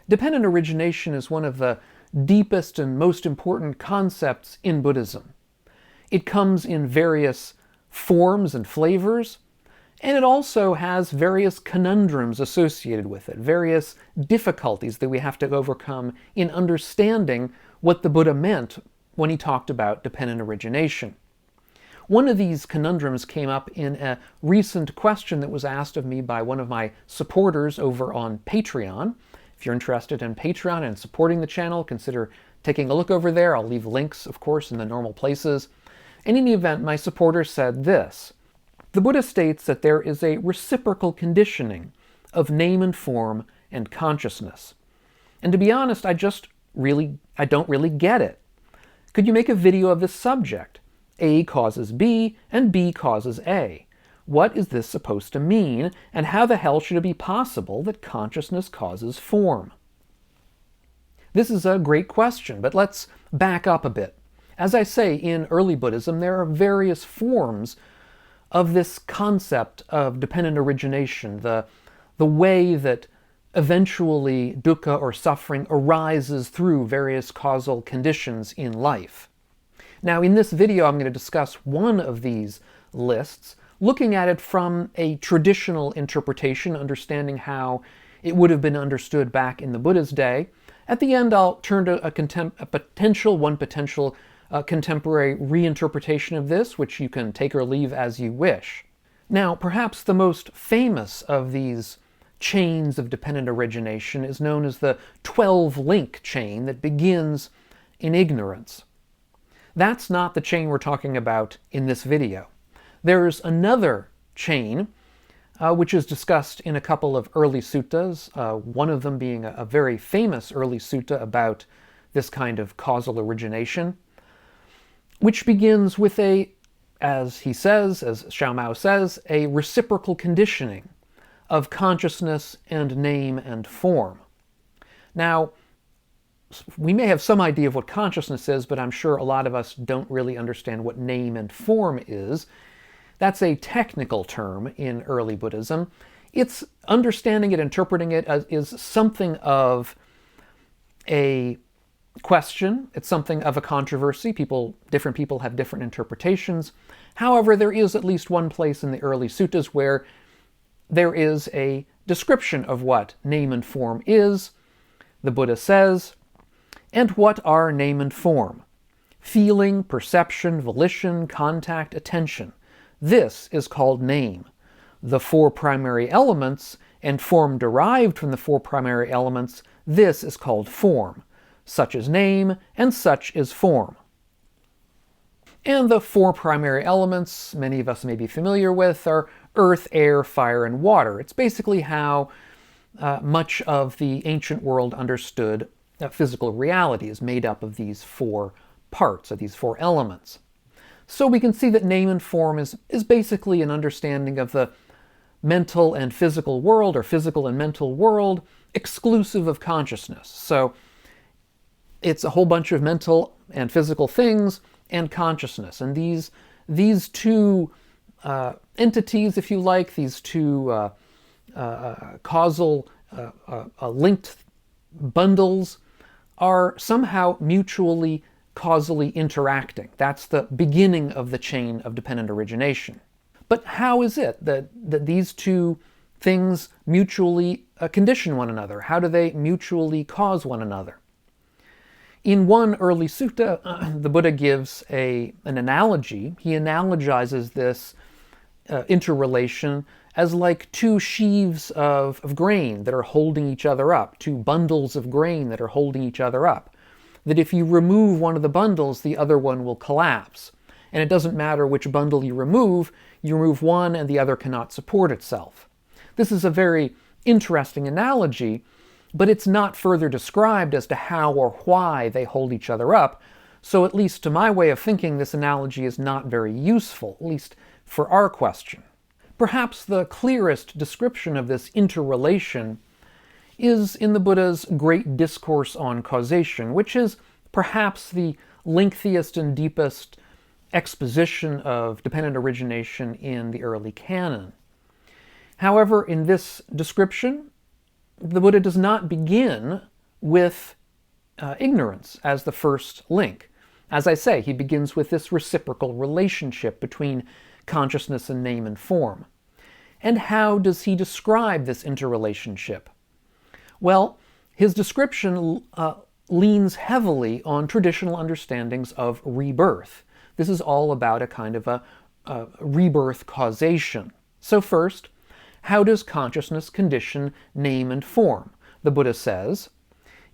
Dependent origination is one of the deepest and most important concepts in Buddhism. It comes in various forms and flavors, and it also has various conundrums associated with it, various difficulties that we have to overcome in understanding what the Buddha meant when he talked about dependent origination. One of these conundrums came up in a recent question that was asked of me by one of my supporters over on Patreon. If you're interested in Patreon and supporting the channel, consider taking a look over there. I'll leave links, of course, in the normal places. And in the event, my supporter said this: the Buddha states that there is a reciprocal conditioning of name and form and consciousness. And to be honest, I don't really get it. Could you make a video of this subject? A causes B, and B causes A. What is this supposed to mean, and how the hell should it be possible that consciousness causes form? This is a great question, but let's back up a bit. As I say, in early Buddhism, there are various forms of this concept of dependent origination, the way that eventually dukkha or suffering arises through various causal conditions in life. Now, in this video, I'm going to discuss one of these lists, looking at it from a traditional interpretation, understanding how it would have been understood back in the Buddha's day. At the end, I'll turn to a potential contemporary reinterpretation of this, which you can take or leave as you wish. Now, perhaps the most famous of these chains of dependent origination is known as the 12-link chain that begins in ignorance. That's not the chain we're talking about in this video. There's another chain which is discussed in a couple of early suttas, one of them being a very famous early sutta about this kind of causal origination, which begins with as he says, as Xiao Mao says, a reciprocal conditioning of consciousness and name and form. Now, we may have some idea of what consciousness is, but I'm sure a lot of us don't really understand what name and form is. That's a technical term in early Buddhism. It's understanding it, interpreting it is something of a question. It's something of a controversy. Different people have different interpretations. However, there is at least one place in the early suttas where there is a description of what name and form is. The Buddha says, "And what are name and form? Feeling, perception, volition, contact, attention. This is called name. The four primary elements and form derived from the four primary elements, this is called form. Such is name, and such is form." And the four primary elements, many of us may be familiar with, are earth, air, fire, and water. It's basically how much of the ancient world understood physical reality is made up of these four parts, of these four elements. So we can see that name and form is basically an understanding of the mental and physical world, or physical and mental world, exclusive of consciousness. So it's a whole bunch of mental and physical things and consciousness. And these two entities, if you like, these two causal linked bundles are somehow mutually causally interacting. That's the beginning of the chain of dependent origination. But how is it that these two things mutually condition one another? How do they mutually cause one another? In one early sutta, the Buddha gives an analogy. He analogizes this interrelation as like two sheaves of grain that are holding each other up, two bundles of grain that are holding each other up. That if you remove one of the bundles, the other one will collapse. And it doesn't matter which bundle you remove one and the other cannot support itself. This is a very interesting analogy, but it's not further described as to how or why they hold each other up, so at least to my way of thinking, this analogy is not very useful, at least for our question. Perhaps the clearest description of this interrelation is in the Buddha's great discourse on causation, which is perhaps the lengthiest and deepest exposition of dependent origination in the early canon. However, in this description, the Buddha does not begin with ignorance as the first link. As I say, he begins with this reciprocal relationship between consciousness and name and form. And how does he describe this interrelationship? Well, his description leans heavily on traditional understandings of rebirth. This is all about a kind of a rebirth causation. So first, how does consciousness condition name and form? The Buddha says,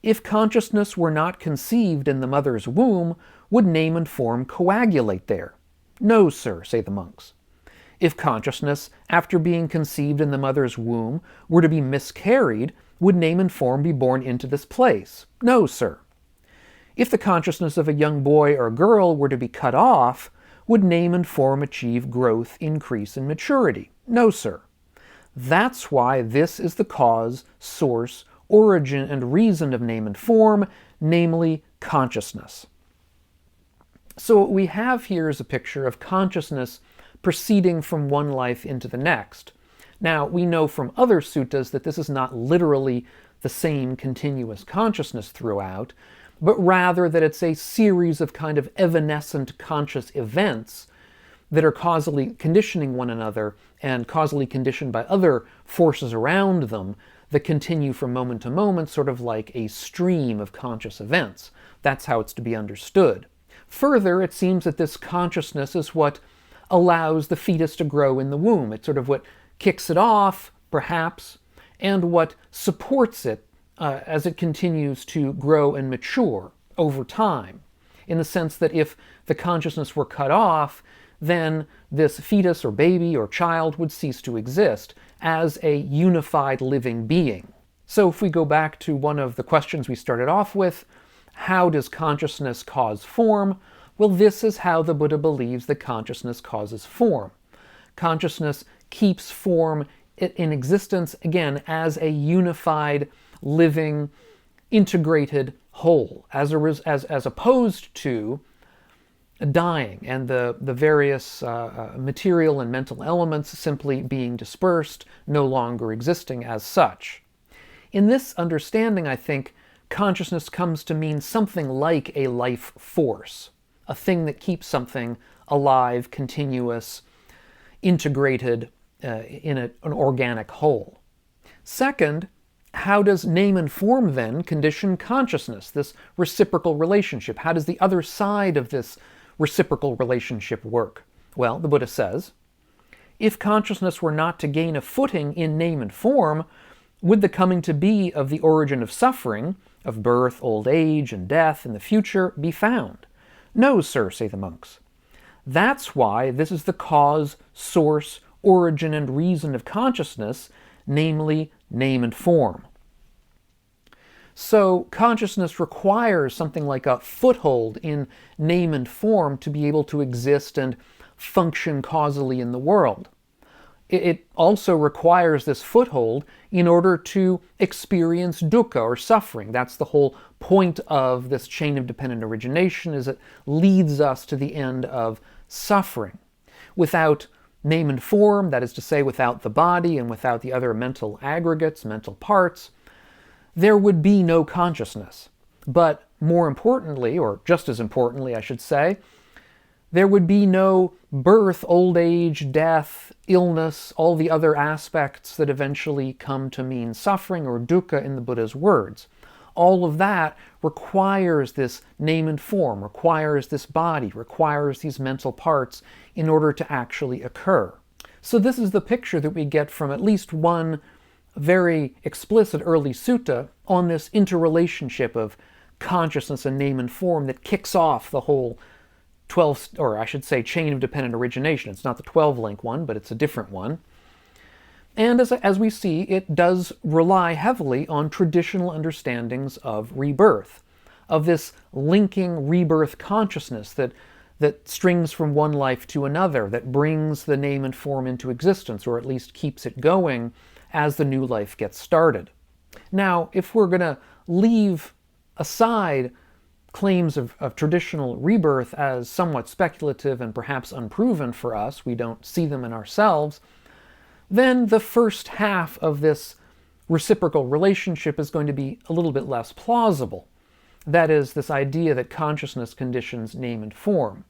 if consciousness were not conceived in the mother's womb, would name and form coagulate there? No, sir, say the monks. If consciousness, after being conceived in the mother's womb, were to be miscarried, would name and form be born into this place? No, sir. If the consciousness of a young boy or girl were to be cut off, would name and form achieve growth, increase, and maturity? No, sir. That's why this is the cause, source, origin, and reason of name and form, namely consciousness. So what we have here is a picture of consciousness proceeding from one life into the next. Now, we know from other suttas that this is not literally the same continuous consciousness throughout, but rather that it's a series of kind of evanescent conscious events that are causally conditioning one another and causally conditioned by other forces around them that continue from moment to moment, sort of like a stream of conscious events. That's how it's to be understood. Further, it seems that this consciousness is what allows the fetus to grow in the womb. It's sort of what kicks it off, perhaps, and what supports it as it continues to grow and mature over time. In the sense that if the consciousness were cut off, then this fetus or baby or child would cease to exist as a unified living being. So if we go back to one of the questions we started off with, how does consciousness cause form? Well, this is how the Buddha believes that consciousness causes form. Consciousness keeps form in existence, again, as a unified, living, integrated whole, as opposed to dying and the various material and mental elements simply being dispersed, no longer existing as such. In this understanding, I think, consciousness comes to mean something like a life force, a thing that keeps something alive, continuous, integrated in an organic whole. Second, how does name and form then condition consciousness, this reciprocal relationship? How does the other side of this reciprocal relationship work? Well, the Buddha says, if consciousness were not to gain a footing in name and form, would the coming to be of the origin of suffering, of birth, old age, and death in the future be found? No, sir, say the monks. That's why this is the cause, source, origin, and reason of consciousness, namely name and form. So consciousness requires something like a foothold in name and form to be able to exist and function causally in the world. It also requires this foothold in order to experience dukkha, or suffering. That's the whole point of this chain of dependent origination, is it leads us to the end of suffering. Without name and form, that is to say, without the body and without the other mental aggregates, mental parts, there would be no consciousness. But more importantly, or just as importantly, I should say, there would be no birth, old age, death, illness, all the other aspects that eventually come to mean suffering or dukkha in the Buddha's words. All of that requires this name and form, requires this body, requires these mental parts in order to actually occur. So this is the picture that we get from at least one very explicit early sutta on this interrelationship of consciousness and name and form that kicks off the whole 12, or I should say, chain of dependent origination. It's not the 12-link one, but it's a different one. And as we see, it does rely heavily on traditional understandings of rebirth, of this linking rebirth consciousness that strings from one life to another, that brings the name and form into existence, or at least keeps it going as the new life gets started. Now, if we're going to leave aside claims of traditional rebirth as somewhat speculative and perhaps unproven for us, we don't see them in ourselves, then the first half of this reciprocal relationship is going to be a little bit less plausible. That is, this idea that consciousness conditions name and form.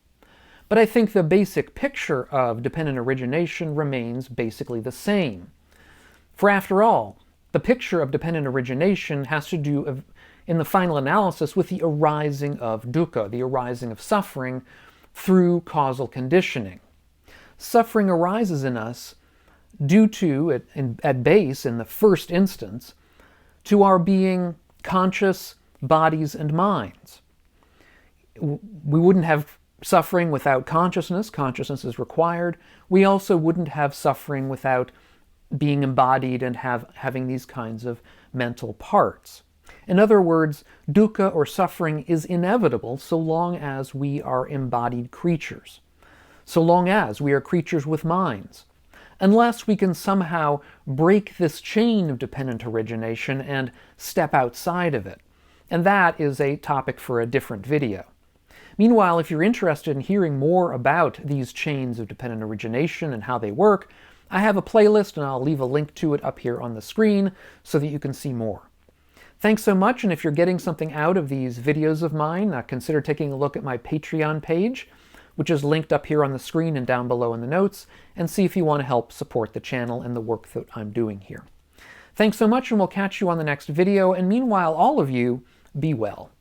But I think the basic picture of dependent origination remains basically the same. For after all, the picture of dependent origination has to do, in the final analysis, with the arising of dukkha, the arising of suffering, through causal conditioning. Suffering arises in us due to, at base, in the first instance, to our being conscious bodies and minds. We wouldn't have suffering without consciousness. Consciousness is required. We also wouldn't have suffering without being embodied and having these kinds of mental parts. In other words, dukkha or suffering is inevitable so long as we are embodied creatures, so long as we are creatures with minds, unless we can somehow break this chain of dependent origination and step outside of it. And that is a topic for a different video. Meanwhile, if you're interested in hearing more about these chains of dependent origination and how they work, I have a playlist and I'll leave a link to it up here on the screen so that you can see more. Thanks so much, and if you're getting something out of these videos of mine, consider taking a look at my Patreon page, which is linked up here on the screen and down below in the notes, and see if you want to help support the channel and the work that I'm doing here. Thanks so much, and we'll catch you on the next video, and meanwhile, all of you, be well.